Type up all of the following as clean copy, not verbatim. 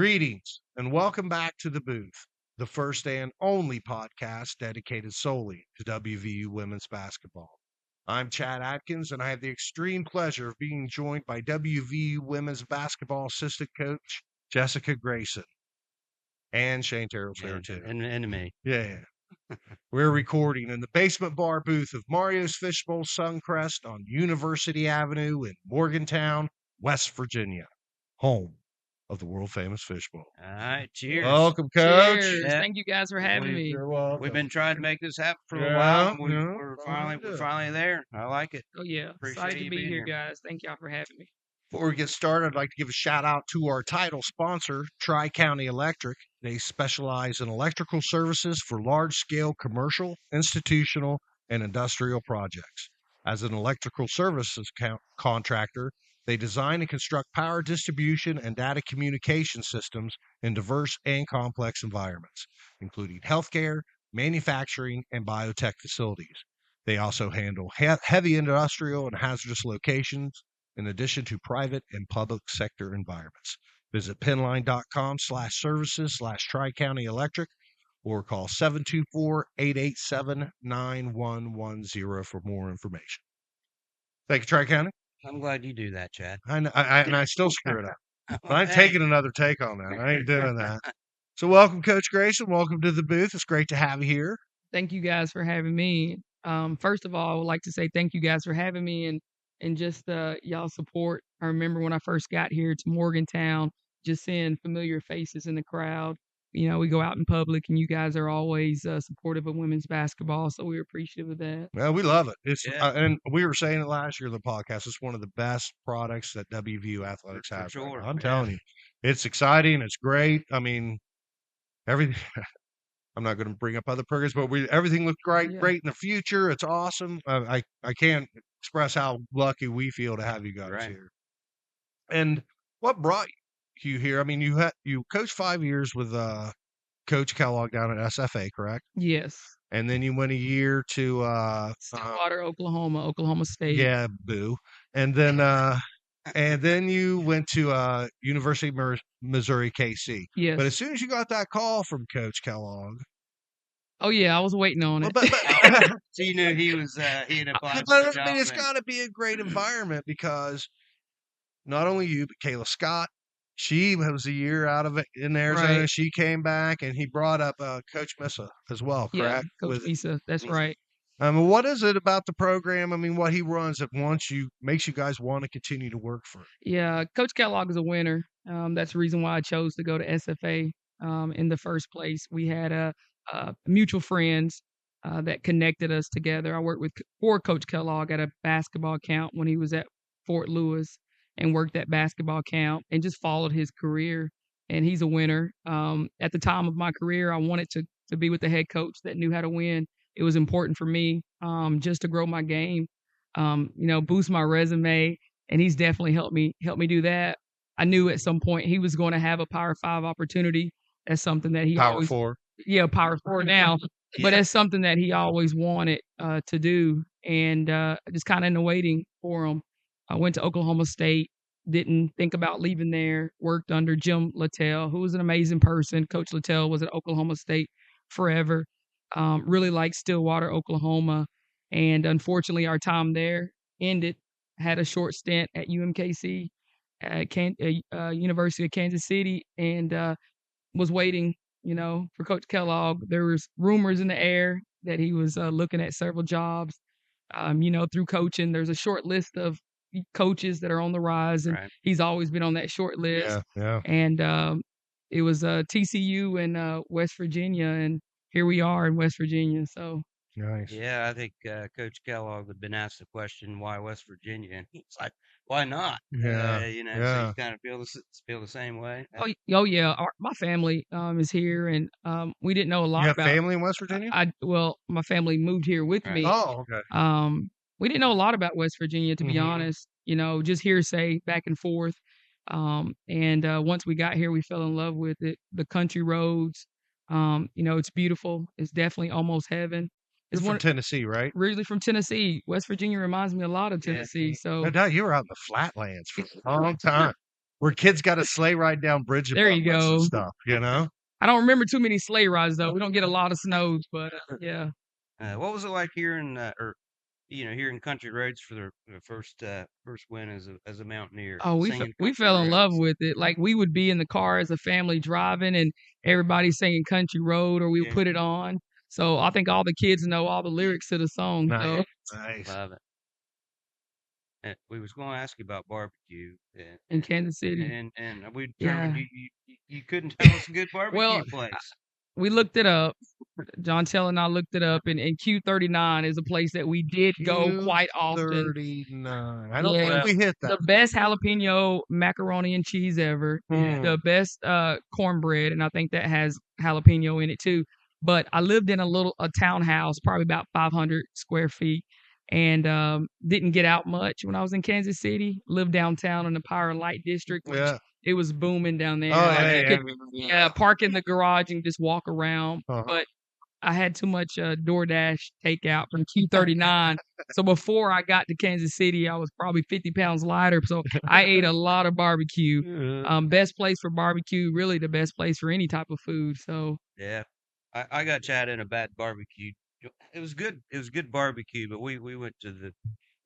Greetings and welcome back to The Booth, the first and only podcast dedicated solely to WVU women's basketball. I'm Chad Atkins, and I have the extreme pleasure of being joined by WVU women's basketball assistant coach Jessica Grayson. And Shane Terrell's there too. And me. Yeah. We're recording in the basement bar booth of Mario's Fishbowl Suncrest on University Avenue in Morgantown, West Virginia, home of the world famous fishbowl. All right, cheers. Welcome, Coach. Cheers. Thank you guys for having me. You're welcome. We've been trying to make this happen for a while. And Yeah, we're finally there. I like it. Oh yeah, Appreciate excited you to be being here, here. guys. Thank y'all for having me. Before we get started, I'd like to give a shout out to our title sponsor, Tri-County Electric. They specialize in electrical services for large-scale commercial, institutional, and industrial projects. As an electrical services contractor, they design and construct power distribution and data communication systems in diverse and complex environments, including healthcare, manufacturing, and biotech facilities. They also handle heavy industrial and hazardous locations, in addition to private and public sector environments. Visit pinline.com/services/Tri-County Electric or call 724-887-9110 for more information. Thank you, Tri-County. I'm glad you do that, Chad. And I still screw it up. But I'm Hey. taking another take on that. I ain't doing that. So welcome, Coach Grayson. Welcome to the booth. It's great to have you here. Thank you guys for having me. First of all, I would like to say thank you guys for having me and just y'all support. I remember when I first got here to Morgantown, just seeing familiar faces in the crowd. You know, we go out in public, and you guys are always supportive of women's basketball, so we're appreciative of that. Well, we love it. It's Yeah. and we were saying it last year on the podcast. It's one of the best products that WVU Athletics For has. right sure. now. I'm Yeah. telling you, it's exciting. It's great. I mean, everything. I'm not going to bring up other programs, but everything looks great Yeah. in the future. It's awesome. I can't express how lucky we feel to have you guys Right. here. And what brought you here? I mean, you coached 5 years with Coach Kellogg down at SFA, correct? Yes. And then you went a year to Stillwater, Oklahoma State. yeah, boo. And then you went to University of Missouri KC. Yes. But as soon as you got that call from Coach Kellogg, Oh yeah, I was waiting on it. but So you knew he had applied for but the I job. mean, it's and- got to be a great environment because not only you, but Kayla Scott, she was a year out of it in Arizona. Right. She came back, and he brought up Coach Missa as well, Yeah, correct? Coach Misa. That's Misa. right. What is it about the program? I mean, what he runs that makes you guys want to continue to work for it? Yeah, Coach Kellogg is a winner. That's the reason why I chose to go to SFA in the first place. We had mutual friends that connected us together. I worked for Coach Kellogg at a basketball camp when he was at Fort Lewis and worked that basketball camp and just followed his career. And he's a winner. At the time of my career, I wanted to be with the head coach that knew how to win. It was important for me just to grow my game, boost my resume, and he's definitely helped me do that. I knew at some point he was going to have a Power 5 opportunity. That's something that he Power always 4. yeah, Power 4 now, but Yeah. that's something that he always wanted to do, and just kind of in the waiting for him. I went to Oklahoma State, didn't think about leaving there, worked under Jim Littell, who was an amazing person. Coach Littell was at Oklahoma State forever. Really liked Stillwater, Oklahoma, and unfortunately our time there ended. Had a short stint at UMKC, at University of Kansas City, and was waiting, for Coach Kellogg. There was rumors in the air that he was looking at several jobs. Through coaching, there's a short list of coaches that are on the rise, and Right. he's always been on that short list. Yeah. And it was TCU and West Virginia, and here we are in West Virginia. So Nice. Yeah, I think Coach Kellogg had been asked the question, why West Virginia? And he's like, why not? Yeah, So yeah. you kind of feel the same way. oh yeah, my family is here, and we didn't know a lot You have about. family in West Virginia? My family moved here with Right. me. Oh, okay. We didn't know a lot about West Virginia, to be Mhm. honest. Just hearsay back and forth. And once we got here, we fell in love with it. The country roads, it's beautiful. It's definitely almost heaven. You're It's from one Tennessee, right? originally from Tennessee. West Virginia reminds me a lot of Yeah. Tennessee. So No doubt you were out in the flatlands for a long time. where kids got a sleigh ride down bridge There you abutments and go. stuff, you know? I don't remember too many sleigh rides though. We don't get a lot of snows, but yeah. What was it like here in here in country roads for the first win as a mountaineer? Oh, we Singing we country fell in love roads. with it. Like we would be in the car as a family driving, and everybody singing "Country Road," or we would Yeah. put it on. So I think all the kids know all the lyrics to the song. So Nice. Love it. And we was going to ask you about barbecue, in Kansas City, and we yeah. determined you couldn't tell us a good barbecue Well, place. we looked it up. John Tell and I looked it up, and Q39 is a place that we did go quite often. 39. I don't Yeah. think we hit that. The best jalapeno macaroni and cheese ever. The best cornbread, and I think that has jalapeno in it too. But I lived in a townhouse, probably about 500 square feet, and didn't get out much when I was in Kansas City. Lived downtown in the Power Light District, which Yeah. it was booming down there. Oh, Like, you yeah. could, park in the garage and just walk around. Uh-huh. But I had too much DoorDash takeout from Q39. So before I got to Kansas City, I was probably 50 pounds lighter. So I ate a lot of barbecue. Yeah. Best place for barbecue, really the best place for any type of food. So Yeah, I got Chad in a bad barbecue. It was good. It was good barbecue, but we went to the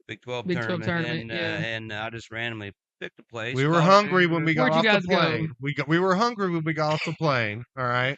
Big 12 Big 12 tournament, tournament, yeah. and I just randomly picked a place. We were called hungry Uber. when we got Where'd you off the guys go? plane. We were hungry when we got off the plane. All right.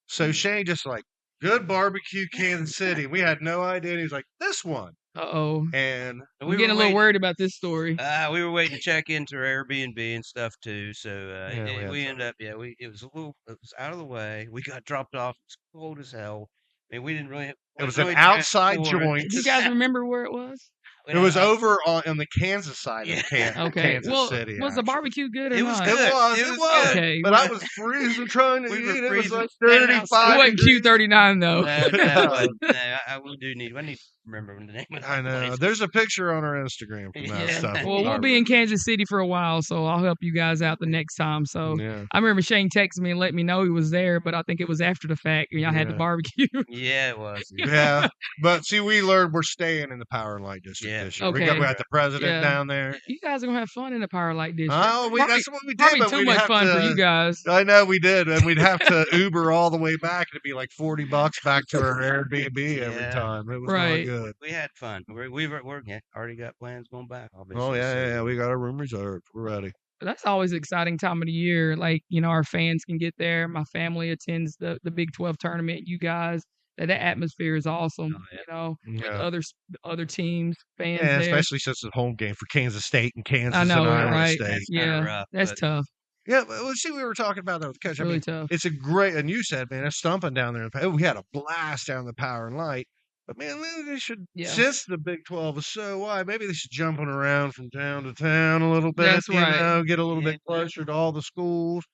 So Shane just like, good barbecue, Kansas City. We had no idea. And he's like, this one. Uh-oh. And I'm we getting a were little waiting. worried about this story. We were waiting to check into our Airbnb and stuff too. So Yeah, we had we some. ended up, it was out of the way. We got dropped off. It was cold as hell. I mean, we didn't really. It was wasn't an really outside transported. joint. Do you guys remember where it was? It was over on the Kansas side of Okay. Kansas well, City. was the actually. barbecue good or It was not? good. It was. Okay. But I was freezing trying to We eat. were It was freezing, like standing outside. It 35 wasn't degrees. Q39 though. We do need. I need to remember the name of that I know. place. There's a picture on our Instagram from that Yeah. stuff. Well, we'll be in Kansas City for a while, so I'll help you guys out the next time. So Yeah. I remember Shane texted me and let me know he was there, but I think it was after the fact. Y'all had the Yeah. barbecue. Yeah, it was. Yeah. But see, we learned we're staying in the Power and Light District Yeah. this year. Okay. We got the president Yeah. down there. You guys are gonna have fun in the Power Light District. Oh, Probably- that's what we did. Probably But too we'd much have fun for to- you guys. I know we did, and we'd have to Uber all the way back. It'd be like $40 back to our Airbnb every Yeah. time. It was Right. not good. We had fun. We've already got plans going back. Obviously. Oh yeah, so- yeah. We got our room reserved. We're ready. That's always an exciting time of the year. Like, our fans can get there. My family attends the Big 12 tournament. You guys, that atmosphere is awesome. Oh, yeah. With Yeah. other teams, fans Yeah, there. especially since it's a home game for Kansas State and Kansas I know, and Iowa right? State. That's kinda Yeah, rough, that's but- tough. Yeah, well, see, we were talking about that with Coach. I Really mean, tough. it's a great, and you said, man, it's stumping down there. We had a blast down the Power and Light. But man, maybe they should, Yeah. since the Big 12 is so wide, maybe they should jumping around from town to town a little bit. That's right. Get a little Yeah. bit closer to all the schools.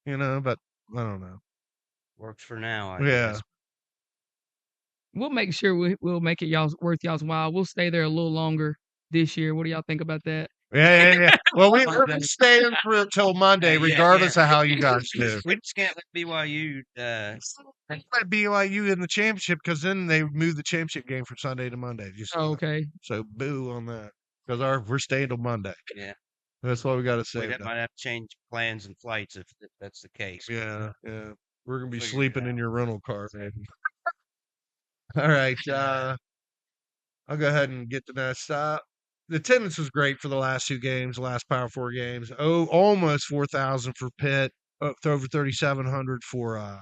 But I don't know. Works for now. I Yeah. guess. We'll make sure we'll make it worth y'all's while. We'll stay there a little longer this year. What do y'all think about that? Yeah. Well, we're staying till Monday, Yeah, regardless yeah. of how you guys do. We just can't let BYU. Let BYU in the championship because then they moved the championship game from Sunday to Monday. Oh, okay. So boo on that because we're staying till Monday. Yeah. That's why we got to We save that. might have to change plans and flights if that's the case. Yeah. We're gonna be Figure it sleeping in your rental car, maybe. All right. I'll go ahead and get the next stop. The attendance was great for the last two games, the last Power Four games. Oh, almost 4,000 for Pitt, up to over 3,700 for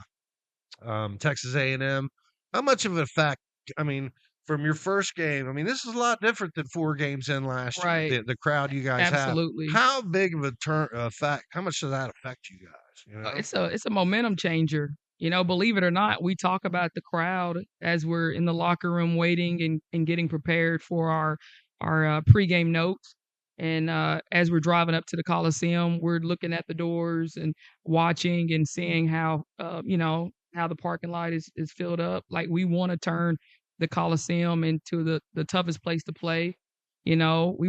Texas A&M. How much of an effect? I mean, from your first game, I mean, this is a lot different than 4 games in last Right. year. The crowd you guys Absolutely. have. How big of a effect? How much does that affect you guys? It's a momentum changer. Believe it or not, we talk about the crowd as we're in the locker room waiting and getting prepared for our pregame notes. And as we're driving up to the Coliseum, we're looking at the doors and watching and seeing how how the parking lot is filled up. Like, we want to turn the Coliseum into the toughest place to play. We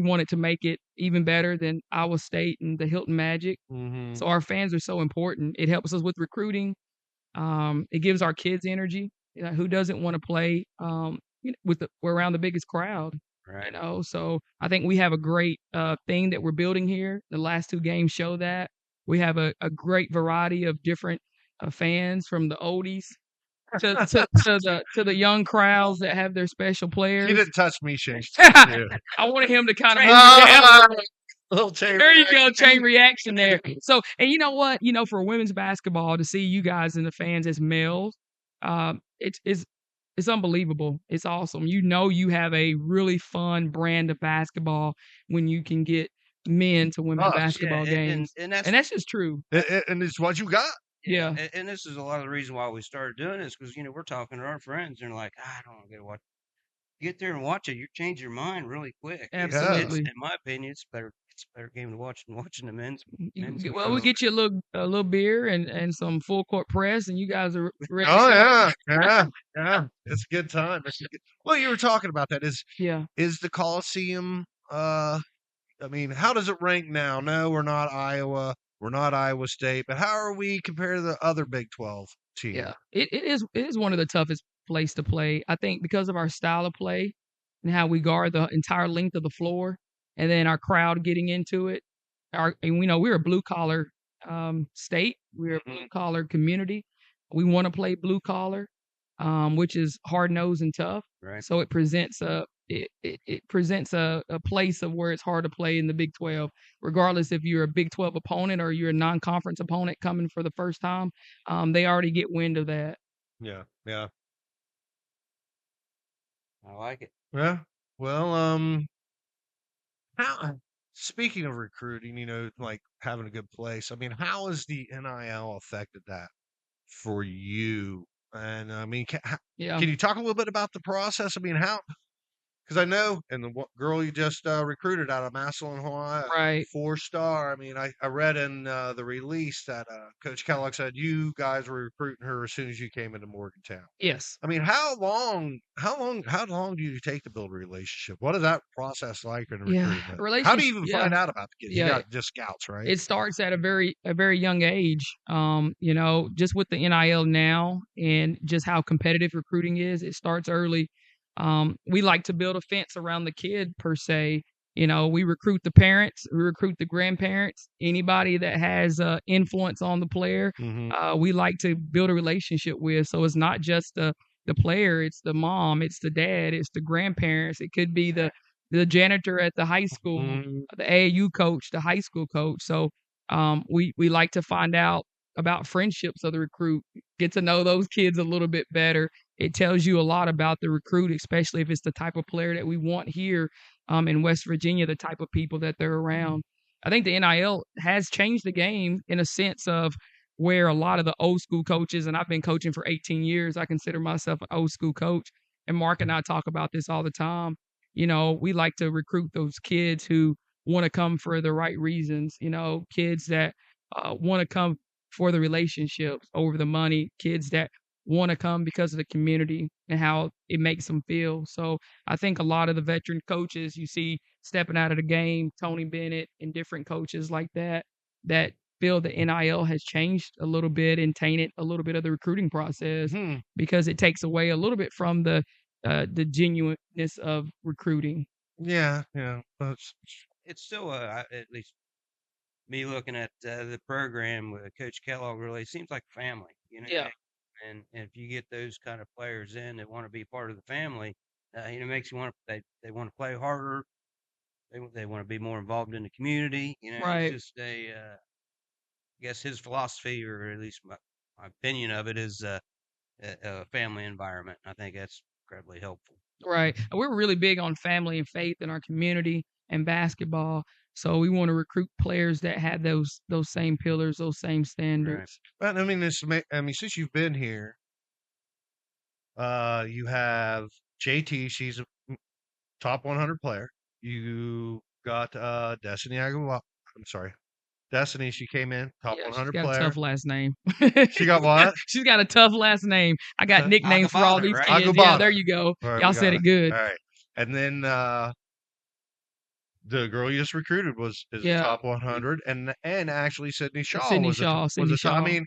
wanted to make it even better than Iowa State and the Hilton Magic. Mm-hmm. So our fans are so important. It helps us with recruiting. It gives our kids energy. Who doesn't want to play around the biggest crowd? Right. So I think we have a great thing that we're building here. The last 2 games show that. We have a great variety of different fans, from the oldies to the young crowds that have their special He players. didn't touch me, Shane. Yeah. I wanted him to kind of Ah, little chain there you go, reaction. chain reaction there. So, and you know what? For women's basketball, to see you guys and the fans as males, it's unbelievable. It's awesome. You have a really fun brand of basketball when you can get men to women's Oh, basketball games, and and that's just true. and it's what you got. Yeah. And this is a lot of the reason why we started doing this, because we're talking to our friends and they're like, I don't want to watch. Get there and watch it. You change your mind really quick. Absolutely. In my opinion, it's better. It's a better game to watch than watching the men's. Well, we get you a little beer and some full court press, and you guys are ready. Oh yeah. It's a good time. Well, you were talking about that. Is the Coliseum? I mean, how does it rank now? No, we're not Iowa. We're not Iowa State. But how are we compared to the other Big 12 teams? Yeah, it is one of the toughest place to play. I think because of our style of play and how we guard the entire length of the floor, and then our crowd getting into it. And we know we're a blue collar state. We're a blue collar community. We want to play blue collar, which is hard nosed and tough. Right. So it presents it presents a place of where it's hard to play in the Big 12, regardless if you're a Big 12 opponent or you're a non-conference opponent coming for the first time. They already get wind of that. Yeah. I like it. Yeah. Well, how? Speaking of recruiting, like having a good place. I mean, how has the NIL affected that for you? And I mean, can you talk a little bit about the process? I mean, how? Because I know, and the girl you just recruited out of Massillon, Hawaii, Right. 4-star. I mean, I read in the release that Coach Kellogg said you guys were recruiting her as soon as you came into Morgantown. Yes. I mean, how long do you take to build a relationship? What is that process like in recruitment? How do you even find out about the kids? You got just scouts, right? It starts at a very young age. Just with the NIL now and just how competitive recruiting is, it starts early. We like to build a fence around the kid per se. We recruit the parents, we recruit the grandparents, anybody that has influence on the player. We like to build a relationship with. So it's not just the player, it's the mom, it's the dad, it's the grandparents. It could be the janitor at the high school, the AAU coach, the high school coach. So we like to find out about friendships of the recruit, get to know those kids a little bit better. It tells you a lot about the recruit, especially if it's the type of player that we want here in West Virginia, the type of people that they're around. I think the NIL has changed the game in a sense of where a lot of the old school coaches, and I've been coaching for 18 years, I consider myself an old school coach, and Mark and I talk about this all the time. We like to recruit those kids who want to come for the right reasons, kids that want to come for the relationships over the money, kids that want to come because of the community and how it makes them feel. So I think a lot of the veteran coaches you see stepping out of the game, Tony Bennett and different coaches like that feel the NIL has changed a little bit and tainted a little bit of the recruiting process because it takes away a little bit from the genuineness of recruiting. Yeah. It's still at least me looking at the program with Coach Kellogg, really seems like family. Yeah. And if you get those kind of players in that want to be part of the family, it makes you want to. They want to play harder. They want to be more involved in the community. Right. It's just I guess his philosophy, or at least my opinion of it, is a family environment. I think that's incredibly helpful. Right. We're really big on family and faith in our community and basketball. So we want to recruit players that have those same pillars, those same standards. Right. But I mean, since you've been here, you have JT. She's a top 100 player. You got Destiny Aguilar. I'm sorry, Destiny. She came in top 100 she's got player. A tough last name. She got what? She's got a tough last name. I got nicknames for all these kids. Yeah, there you go. Right, y'all said it good. All right, and then the girl you just recruited is top 100, and actually Sydney Shaw was a top. I mean,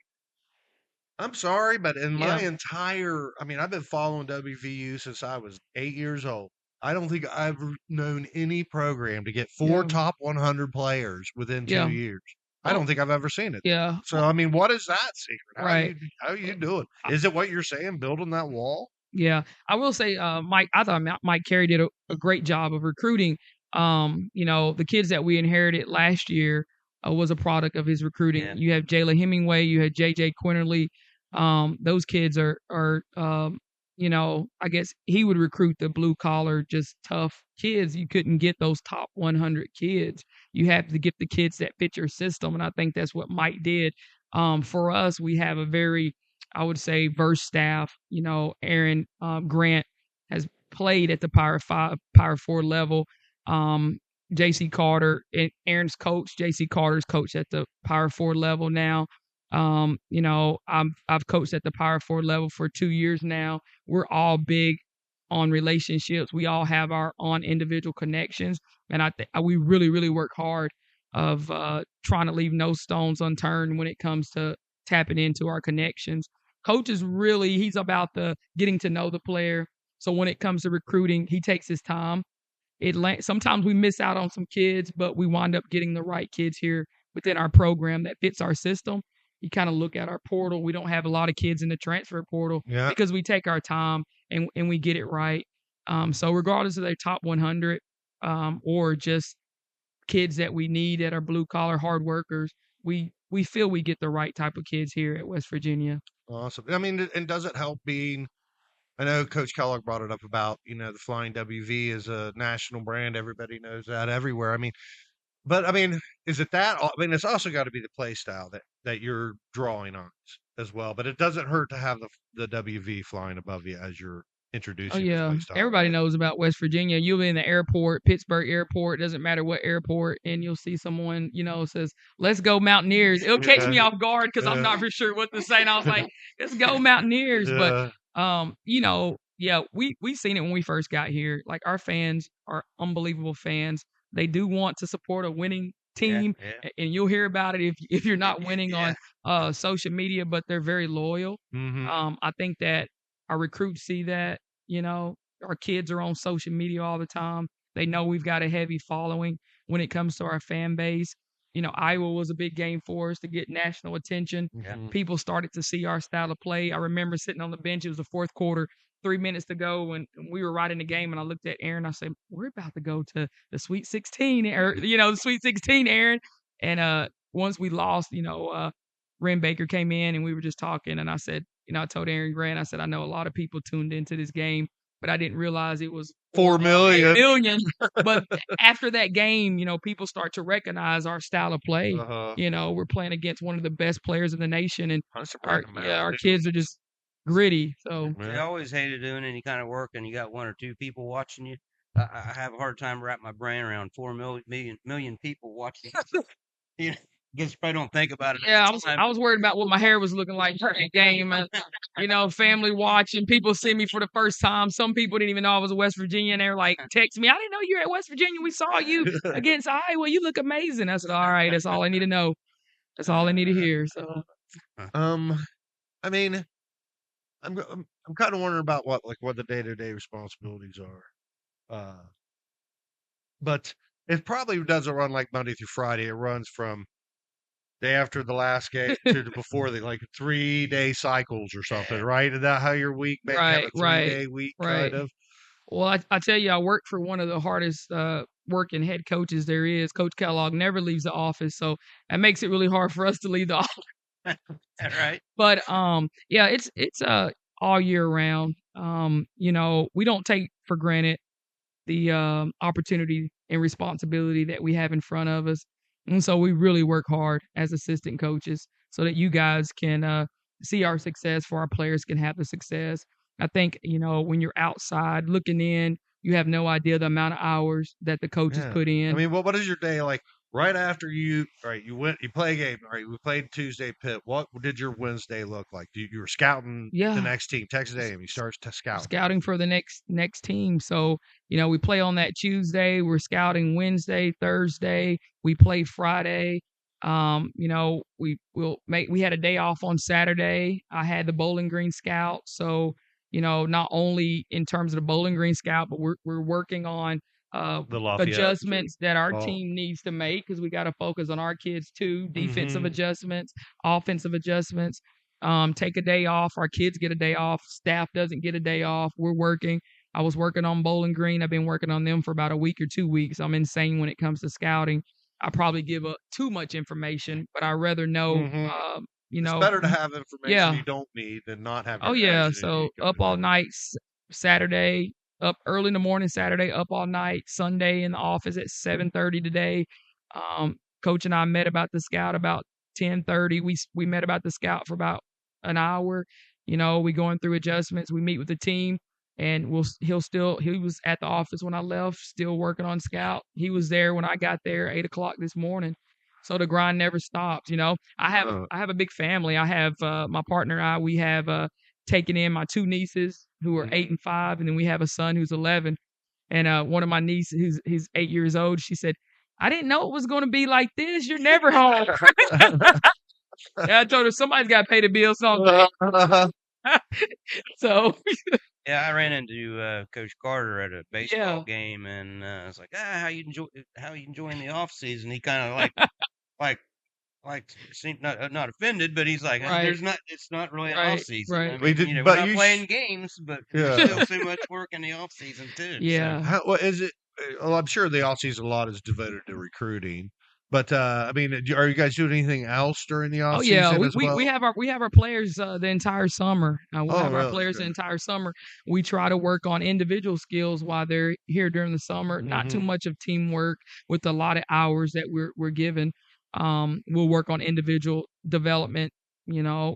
I'm sorry, but in my entire, I've been following WVU since I was 8 years old. I don't think I've known any program to get 4 Yeah. top 100 players within 2 Yeah. years. I Well, don't think I've ever seen it. yeah. So, I mean, what is that secret? Right. How you doing? Is it what you're saying, building that wall? Yeah, I will say, Mike. I thought Mike Carey did a great job of recruiting. The kids that we inherited last year was a product of his recruiting. Yeah. You have Jayla Hemingway, you had JJ Quinterly. Those kids are I guess he would recruit the blue collar, just tough kids. You couldn't get those top 100 kids. You have to get the kids that fit your system, and I think that's what Mike did. For us, we have a very I would say verse staff. Aaron Grant has played at the Power 5, Power 4 level. JC Carter and Aaron's coach. JC Carter's coached at the Power 4 level now. I've coached at the Power 4 level for 2 years now. We're all big on relationships. We all have our own individual connections, and I think we really, really work hard of trying to leave no stones unturned when it comes to tapping into our connections. Coach is really he's about the getting to know the player. So when it comes to recruiting, he takes his time. Sometimes we miss out on some kids, but we wind up getting the right kids here within our program that fits our system. You kind of look at our portal. We don't have a lot of kids in the transfer portal Yeah. because we take our time and we get it right. So regardless of their top 100 or just kids that we need that are blue collar hard workers, we feel we get the right type of kids here at West Virginia. Awesome. I mean, and does it help being I know Coach Kellogg brought it up about, the Flying WV is a national brand. Everybody knows that everywhere. I mean, is it that? I mean, it's also got to be the play style that you're drawing on as well. But it doesn't hurt to have the WV flying above you as you're Oh introducing the yeah, play style. everybody right? knows about West Virginia. You'll be in the airport, Pittsburgh airport, doesn't matter what airport, and you'll see someone, says, "Let's go Mountaineers." It'll catch me off guard because I'm not for sure what to say, and I was like, "Let's go Mountaineers." But yeah, we've seen it when we first got here. Like our fans are unbelievable fans. They do want to support a winning team, Yeah. and you'll hear about it if you're not winning Yeah. on social media. But they're very loyal. Mhm. I think that our recruits see that. Our kids are on social media all the time. They know we've got a heavy following when it comes to our fan base. Iowa was a big game for us to get national attention. Mhm. People started to see our style of play. I remember sitting on the bench. It was the fourth quarter, 3 minutes to go, and we were right in the game. And I looked at Aaron. I said, "We're about to go to the Sweet 16, or the Sweet 16, Aaron." And once we lost, Ren Baker came in, and we were just talking. And I said, I told Aaron Grant, I said, I know a lot of people tuned into this game, but I didn't realize it was 4 million. 8 million. But after that game, people start to recognize our style of play. Uh-huh. We're playing against one of the best players in the nation, and That's a our random amount. kids are just gritty. So I Yeah. always hated doing any kind of work and you got one or two people watching you. I have a hard time wrapping my brain around 4 million people watching. You know, guess you probably don't think about it. yeah, every time. I was worried about what my hair was looking like during the game, and family watching. People see me for the first time. Some people didn't even know I was a West Virginia, and they're like, text me, "I didn't know you were at West Virginia. We saw you against Iowa. You look amazing." I said, "All right, that's all I need to know. That's all I need to hear." So I mean, I'm kind of wondering about what the day-to-day responsibilities are. But it probably doesn't run like Monday through Friday. It runs from day after the last game to before the 3-day cycles or something, right? Is that how your week may have a Right, 3-day week right. kind of? Well, I tell you, I work for one of the hardest working head coaches there is. Coach Kellogg never leaves the office, so that makes it really hard for us to leave the office. Right. But yeah, it's all year round. We don't take for granted the opportunity and responsibility that we have in front of us, and so we really work hard as assistant coaches so that you guys can see our success, for our players can have the success. I think when you're outside looking in, you have no idea the amount of hours that the coaches Yeah. put in. I mean, what is your day like? Right after you play a game. All right, we played Tuesday Pitt. What did your Wednesday look like? You were scouting the Yeah. next team, Texas A&M. You start to scout. Scouting for the next team. So, we play on that Tuesday, we're scouting Wednesday, Thursday, we play Friday. We had a day off on Saturday. I had the Bowling Green Scout. So, not only in terms of the Bowling Green Scout, but we're working on The Lafayette. adjustments that our Oh. team needs to make because we got to focus on our kids too. Defensive Mhm. adjustments, offensive adjustments. Take a day off. Our kids get a day off. Staff doesn't get a day off. We're working. I was working on Bowling Green. I've been working on them for about a week or 2 weeks. I'm insane when it comes to scouting. I probably give up too much information, but I rather know. Mhm. You It's know, better to have information yeah. you don't need than not have Oh yeah, information you so need up coming all in. night Saturday, up early in the morning Saturday, up all night Sunday in the office at 7:30 today. Coach and I met about the scout about 10:30. We met about the scout for about an hour. We going through adjustments. We meet with the team, and he was at the office when I left, still working on scout. He was there when I got there 8 o'clock this morning. So the grind never stops. I have a big family. I have my partner and I. We have taken in my 2 nieces who are 8 and 5, and then we have a son who's 11. And one of my nieces, who's 8 years old, she said, "I didn't know it was going to be like this. You're never home." Yeah, I told her somebody's got to pay the bills. So Yeah, I ran into Coach Carter at a baseball Yeah. game, and I was like, how you enjoying the off season? He kind of seemed not offended, but he's like, Right. it's not really an Right, off season. right. I mean, We did- we're but not you playing games, but Yeah. there's still so much work in the off season too. so. Yeah. What is it? Well, I'm sure the offseason a lot is devoted to recruiting. But I mean, are you guys doing anything else during the Oh offseason yeah, as well? we have our players the entire summer. We Oh, have our really? players the Good. entire summer. We try to work on individual skills while they're here during the summer. Not too Mhm. much of teamwork with a lot of hours that we're given. We'll work on individual development.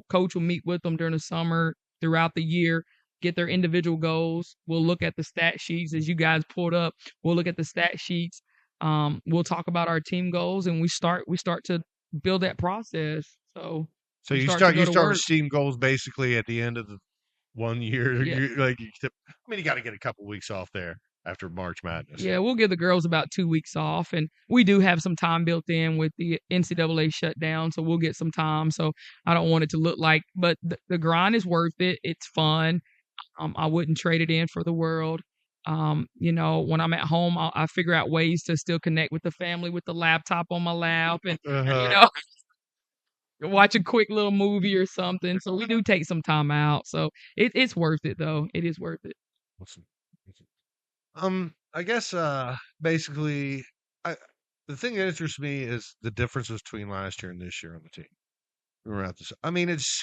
Coach will meet with them during the summer, throughout the year, get their individual goals. We'll look at the stat sheets as you guys pulled up. We'll look at the stat sheets. We'll talk about our team goals, and we start to build that process. So So we you to start go to with work. team goals basically at the end of the 1 year. Yeah. I mean, you got to get a couple weeks off there after March Madness. Yeah, we'll give the girls about 2 weeks off, and we do have some time built in with the NCAA shutdown, so we'll get some time. So I don't want it to look like, but the grind is worth it. It's fun. I wouldn't trade it in for the world. When I'm at home, I figure out ways to still connect with the family with the laptop on my lap, and Uh-huh. watch a quick little movie or something. So we do take some time out. So it's worth it though. It is worth it. Awesome. I guess basically, the thing that interests me is the differences between last year and this year on the team. We're at this. I mean, it's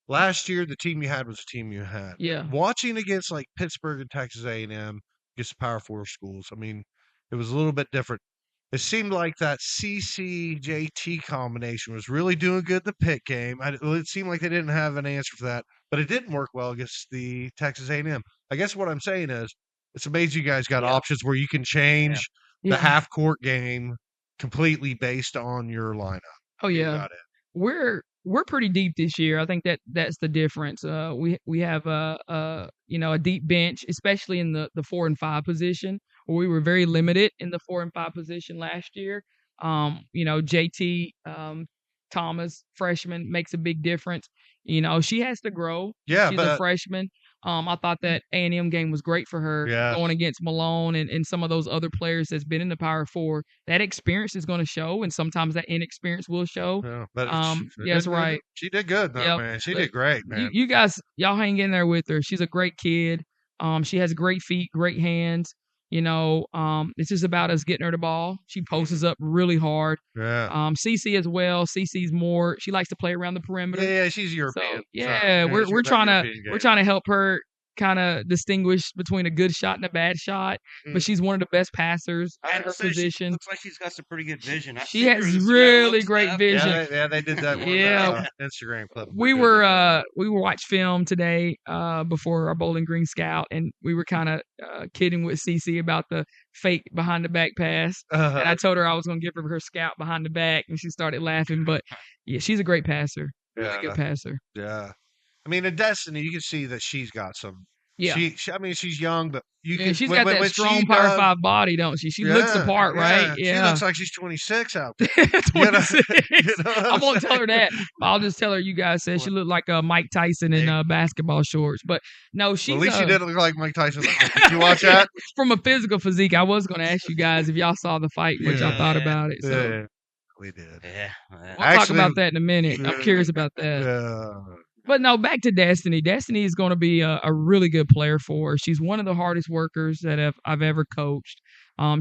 last year the team you had was the team you had. Yeah. Watching against like Pittsburgh and Texas A&M, against the Power 4 schools. I mean, it was a little bit different. It seemed like that CC-JT combination was really doing good in the Pitt game. It seemed like they didn't have an answer for that, but it didn't work well against the Texas A&M. I guess what I'm saying is, it's amazing you guys got Yeah. options where you can change the Yeah. half-court game completely based on your lineup. Oh You yeah. got it. We're pretty deep this year. I think that's the difference. We have a deep bench, especially in the 4 and 5 position, where we were very limited in the 4 and 5 position last year. JT Thomas, freshman, makes a big difference. She has to grow. Yeah, She's a but freshman. I thought that A&M game was great for her, Yeah. going against Malone and some of those other players that's been in the Power 4. That experience is going to show, and sometimes that inexperience will show. yeah, but Yeah, that's right. She did good, though, Yep. man. She But did great, man. You guys, y'all hang in there with her. She's a great kid. She has great feet, great hands. It's just about us getting her the ball. She posts up really hard. Yeah. CC as well. CC's more. She likes to play around the perimeter. Yeah, she's So European. yeah, she's we're got that trying to European game. we're trying to help her kind of distinguish between a good shot and a bad shot. But she's one of the best passers I at had her to say, she position. looks like she's got some pretty good vision. She has really great vision. Yeah, they did that one Yeah. Instagram clip. We were watched film today before our Bowling Green Scout, and we were kind of kidding with CC about the fake behind the back pass. And I told her I was going to give her scout behind the back, and she started laughing. But yeah, she's a great passer. Really good passer. Yeah. I mean, in Destiny, you can see that she's got some Yeah. I mean, she's young, but you Yeah, can she's got that when strong she Power does, 5 body, don't she? She looks the part, right? She Yeah. looks like she's 26 out there. You know, 26. you know what I I'm won't tell saying? her that. I'll just tell her you guys said she looked like Mike Tyson in basketball shorts. But no, Well, she's at least she didn't look like Mike Tyson. Did you watch that? from a physical physique. I was going to ask you guys if y'all saw the fight, what y'all thought about it. So Yeah, we did. Yeah. we'll talk about that in a minute. I'm curious about that. Yeah. But no, back to Destiny. Destiny is going to be a really good player for her. She's one of the hardest workers that I've ever coached.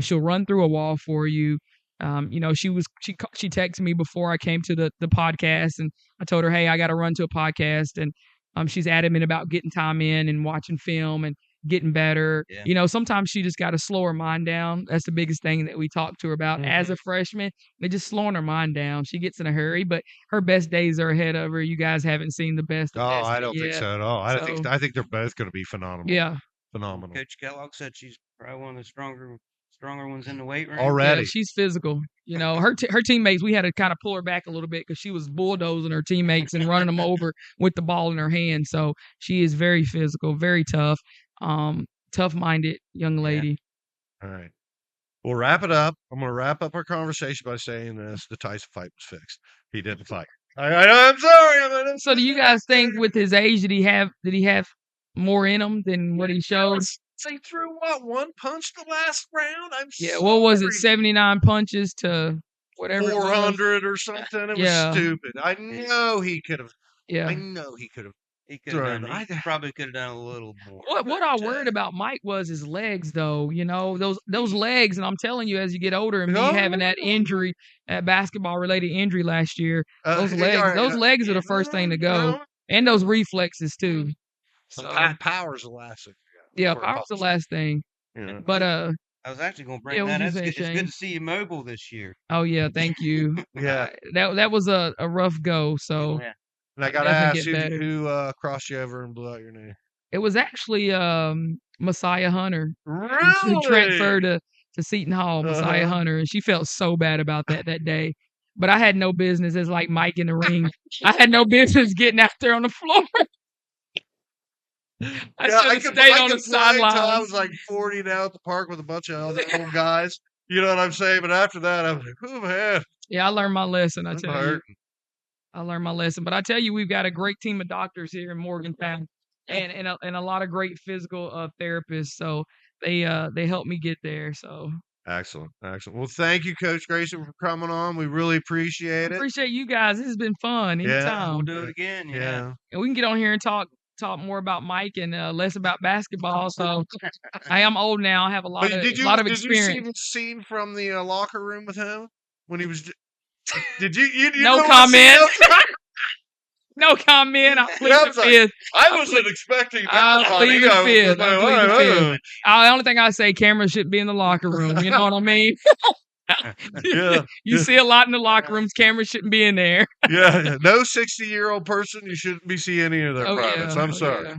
She'll run through a wall for you. She texted me before I came to the podcast, and I told her, hey, I got to run to a podcast, and she's adamant about getting time in and watching film and getting better. Yeah. Sometimes she just got to slow her mind down. That's the biggest thing that we talked to her about as a freshman. They're just slowing her mind down. She gets in a hurry, but her best days are ahead of her. You guys haven't seen the best of Oh, Destiny I don't think yet. so at all. I think they're both going to be phenomenal. Yeah. Phenomenal. Coach Kellogg said she's probably one of the stronger ones in the weight room. Already. Yeah, she's physical. Her teammates, we had to kind of pull her back a little bit because she was bulldozing her teammates and running them over with the ball in her hand. So she is very physical, very tough, tough-minded young lady. All right. We'll wrap it up. I'm going to wrap up our conversation by saying this. The Tyson fight was fixed. He didn't fight. I'm sorry. So do you guys think with his age, did he have more in him than what he showed? They threw one punch the last round? What was it, 79 punches to whatever 400 or something? It was stupid. I know he could have. Yeah. I know he could have. He probably could have done a little more. What I worried about Mike was his legs, though. Those legs, and I'm telling you, as you get older and me having that injury, that basketball-related injury last year, those legs are the first thing to go, and those reflexes too. So power's the last thing. Yeah, power's the last thing. Yeah. But I was actually going to bring that up. It's good to see you mobile this year. Oh yeah, thank you. That was a rough go. So. Yeah. And I got to ask you who crossed you over and blew out your knee. It was actually Messiah Hunter. Really? Who transferred to Seton Hall, Messiah Hunter, and she felt so bad about that day. But I had no business. It's like Mike in the ring. I had no business getting out there on the floor. I should have stayed on the sideline. I was like 40 down at the park with a bunch of other old guys. You know what I'm saying? But after that, I was like, oh, man. Yeah, I learned my lesson, I tell you. I learned my lesson. But I tell you, we've got a great team of doctors here in Morgantown and a lot of great physical therapists. So they helped me get there. So excellent. Well, thank you, Coach Grayson, for coming on. We really appreciate it. Appreciate you guys. This has been fun. Anytime. We'll do it again. Yeah. And we can get on here and talk more about Mike and less about basketball. So I'm old now. I have a lot of experience. Did you see the scene from the locker room with him when he was? Did you no comment. No comment. I plead the fifth. I wasn't expecting that. I plead the fifth. The only thing I say, cameras shouldn't be in the locker room. You know what I mean? You see a lot in the locker rooms. Cameras shouldn't be in there. No 60-year-old person. You shouldn't be seeing any of their privates. I'm sorry. All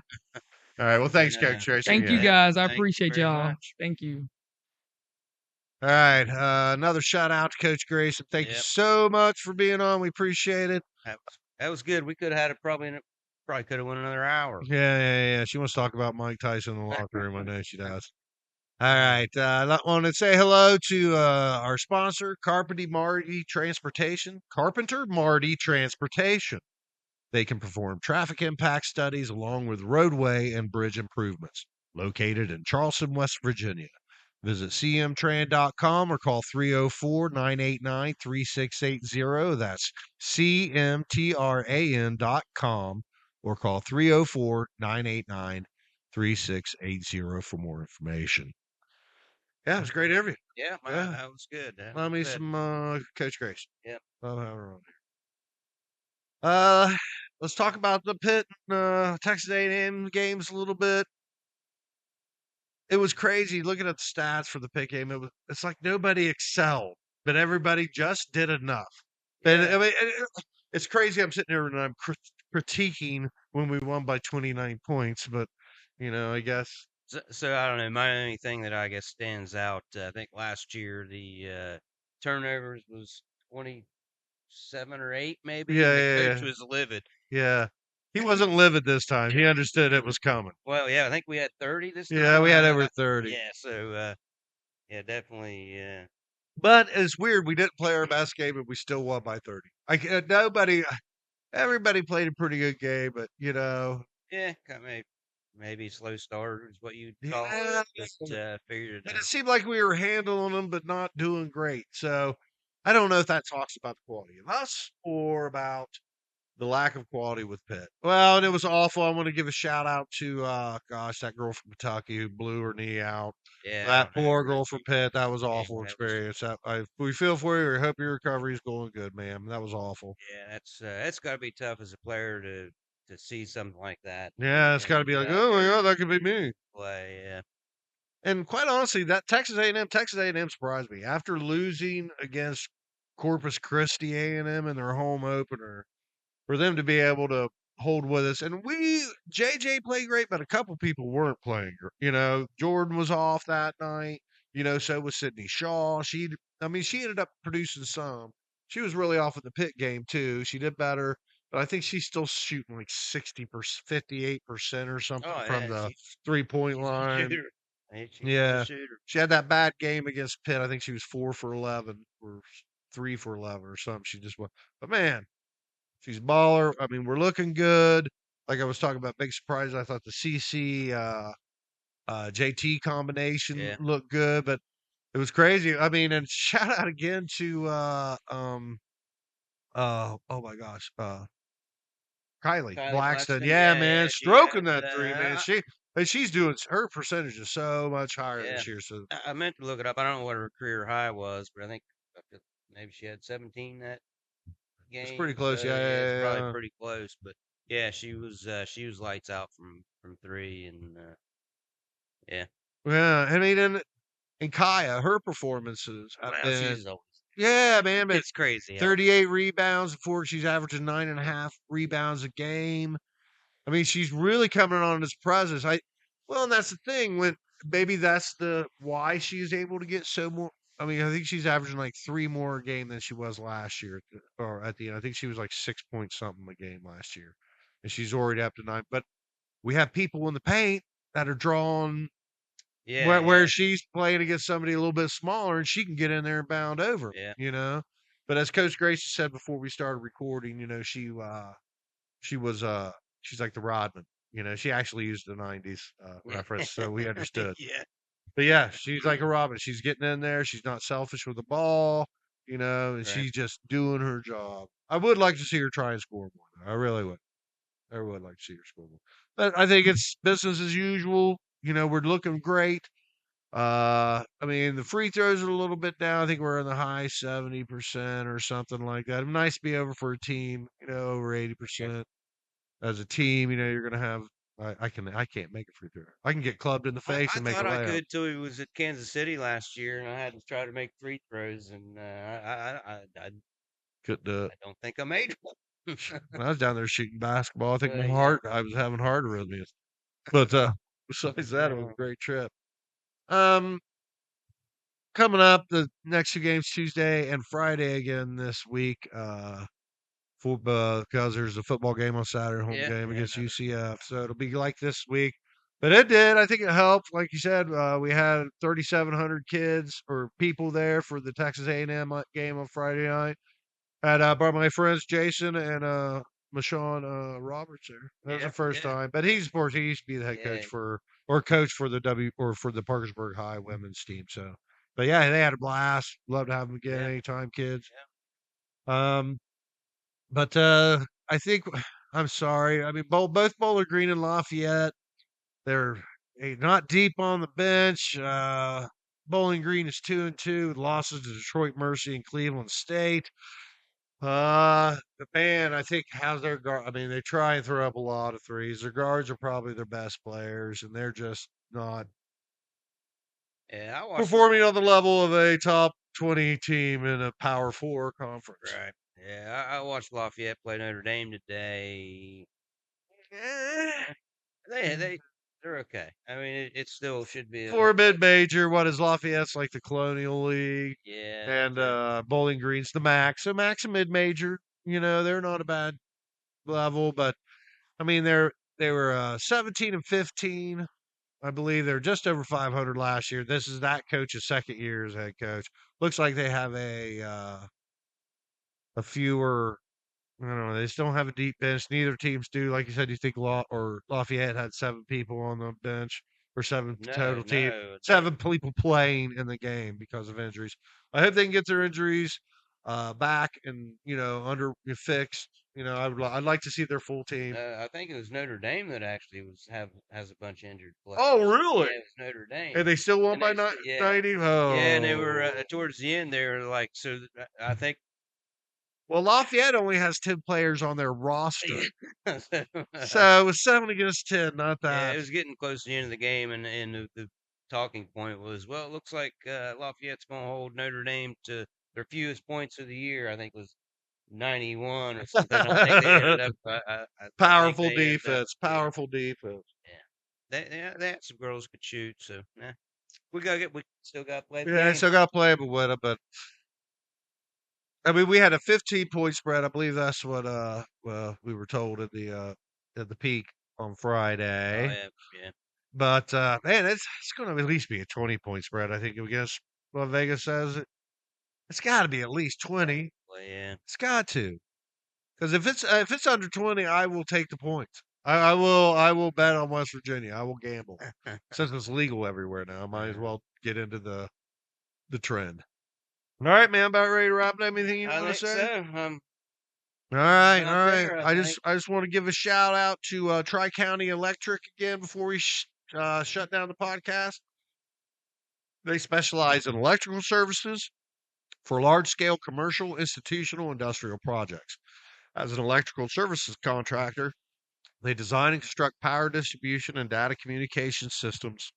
right. Well, thanks, Coach Grayson. Thank you, guys. I appreciate y'all. Thank you. All right. Another shout out to Coach Grayson. Thank you so much for being on. We appreciate it. That was good. We could have had it probably could have went another hour. Yeah. She wants to talk about Mike Tyson in the locker room. I know she does. All right. I want to say hello to our sponsor, Carpenter Marty Transportation. They can perform traffic impact studies along with roadway and bridge improvements. Located in Charleston, West Virginia. Visit cmtran.com or call 304-989-3680. That's cmtran.com or call 304-989-3680 for more information. Yeah, it was a great interview. Yeah, that was good. Love me some Coach Grayson. Yeah. Love having her on here. Let's talk about the Pitt and Texas A&M games a little bit. It was crazy looking at the stats for the Pitt game. It's like nobody excelled, but everybody just did enough. And I mean, it's crazy. I'm sitting here and I'm critiquing when we won by 29 points, but I guess. So I don't know. My only thing that I guess stands out, I think last year the turnovers was 27 or 8, maybe. Yeah. The coach was livid. Yeah. He wasn't livid this time. He understood it was coming. Well, yeah, I think we had 30 this time. Yeah, we had over 30. Yeah, so yeah, definitely. But it's weird. We didn't play our best game, and we still won by 30. Everybody played a pretty good game, but Yeah, maybe slow start is what you'd call yeah. it. Just figured it And out. it seemed like we were handling them, but not doing great. So I don't know if that talks about the quality of us or about the lack of quality with Pitt. Well, and it was awful. I want to give a shout out to that girl from Kentucky who blew her knee out. Yeah, That poor girl from Pitt. That was awful that was- experience. We feel for you. We hope your recovery is going good, ma'am. That was awful. Yeah, that's got to be tough as a player to see something like that. Yeah, it's got to be like, oh my God, that could be me. Play, yeah. And quite honestly, that Texas A&M surprised me after losing against Corpus Christi A&M in their home opener. For them to be able to hold with us, and JJ played great, but a couple people weren't playing. Jordan was off that night. So was Sydney Shaw. She ended up producing some. She was really off in the Pitt game too. She did better, but I think she's still shooting like 60%, 58% or something from the 3-point line. Yeah, she had that bad game against Pitt. I think she was 4 for 11 or 3 for 11 or something. She just went, but man, she's a baller. I mean, we're looking good. Like I was talking about, big surprise. I thought the CC JT combination looked good, but it was crazy. I mean, and shout out again to oh my gosh, Kylie Blackston. Yeah, man, stroking that three, man. She's doing her percentage is so much higher this year. So I meant to look it up. I don't know what her career high was, but I think maybe she had 17 that game. It's pretty close. So, it's probably pretty close. But yeah, she was lights out from three, and yeah. Yeah, I mean, and Kaya, her performances have been. Yeah, man, but it's crazy. 38 rebounds before she's averaging 9.5 rebounds a game. I mean, she's really coming on as presence. And that's the thing. When maybe that's why she's able to get so more. I mean, I think she's averaging like 3 more a game than she was last year, or at the end. I think she was like 6 point something a game last year, and she's already up to 9. But we have people in the paint that are drawn. Where she's playing against somebody a little bit smaller, and she can get in there and bound over. But as Coach Grayson said before we started recording, she's like the Rodman. She actually used the '90s reference, so we understood. But yeah, she's like a Robin. She's getting in there. She's not selfish with the ball. And she's just doing her job. I would like to see her try and score more. I really would. I would like to see her score more. But I think it's business as usual. We're looking great. I mean, the free throws are a little bit down. I think we're in the high 70% or something like that. Nice to be over for a team, over 80%. As a team, you're going to have. I can't make a free throw. I can get clubbed in the face and make a layup. I could till he was at Kansas City last year, and I had to try to make free throws, and I couldn't do it. I don't think I made one. When I was down there shooting basketball, I think I was having heart arrhythmias. But besides that, it was a great trip. Coming up, the next 2 games, Tuesday and Friday again this week. Because there's a football game on Saturday, home game against UCF, so it'll be like this week. But it did. I think it helped. Like you said, we had 3,700 kids or people there for the Texas A&M game on Friday night. I brought my friends Jason and Mashawn Roberts there. That was the first time. But he used to be the head coach for the Parkersburg High women's team. So, but yeah, they had a blast. Love to have them again anytime, kids. But I think I'm sorry. I mean, both Bowling Green and Lafayette, they're not deep on the bench. Bowling Green is 2-2, losses to Detroit Mercy and Cleveland State. The band, I think, has their guard. I mean, they try and throw up a lot of threes. Their guards are probably their best players, and they're just not performing on the level of a top 20 team in a Power 4 conference. Right. Yeah, I watched Lafayette play Notre Dame today. They're okay. I mean, it still should be for a mid-major. What is Lafayette's like the Colonial League? Yeah. And Bowling Green's the MAC. So MAC's a mid-major. They're not a bad level, but I mean, they were 17 and 15. I believe they're just over 500 last year. This is that coach's second year as head coach. Looks like they have a fewer. I don't know. They just don't have a deep bench. Neither teams do. Like you said, you think Lafayette had 7 people on the bench or 7 total team, 7 people playing in the game because of injuries. I hope they can get their injuries back and fixed. I'd like to see their full team. I think it was Notre Dame that actually has a bunch of injured players. Oh, really? Yeah, it was Notre Dame. And they still won by 90? Oh. Yeah, and they were towards the end. They were like, so I think. Well, Lafayette only has 10 players on their roster. So it was 7 against 10, not that. Yeah, it was getting close to the end of the game, and the talking point was, well, it looks like Lafayette's going to hold Notre Dame to their fewest points of the year. I think it was 91 or something. I think they ended up. Powerful defense. Powerful defense. Yeah. They had some girls who could shoot, so we still got to play. Yeah, still got to play with them, but I mean, we had a 15-point spread. I believe that's what we were told at the peak on Friday. Oh, yeah. But man, it's going to at least be a 20-point spread. I think against what Vegas says. It's got to be at least 20. Well, yeah, it's got to. Because if it's under 20, I will take the points. I will bet on West Virginia. I will gamble since it's legal everywhere now. I might as well get into the trend. All right, man. About ready to wrap up. Anything you want to say? So. All right. I just want to give a shout out to Tri-County Electric again before we shut down the podcast. They specialize in electrical services for large-scale commercial, institutional, industrial projects. As an electrical services contractor, they design and construct power distribution and data communication systems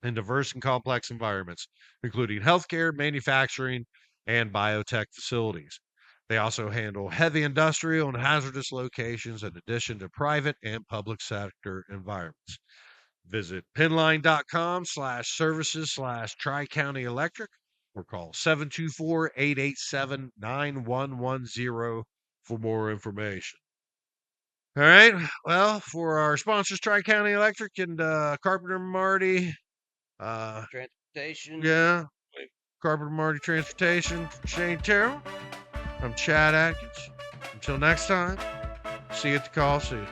in diverse and complex environments, including healthcare, manufacturing, and biotech facilities. They also handle heavy industrial and hazardous locations in addition to private and public sector environments. Visit pinline.com/services/Tri-County Electric or call 724-887-9110 for more information. All right. Well, for our sponsors, Tri-County Electric and Carpenter Marty. Transportation. Yeah. Carpenter Marty Transportation. Shane Terrell. I'm Chad Atkins. Until next time, see you at the Coliseum.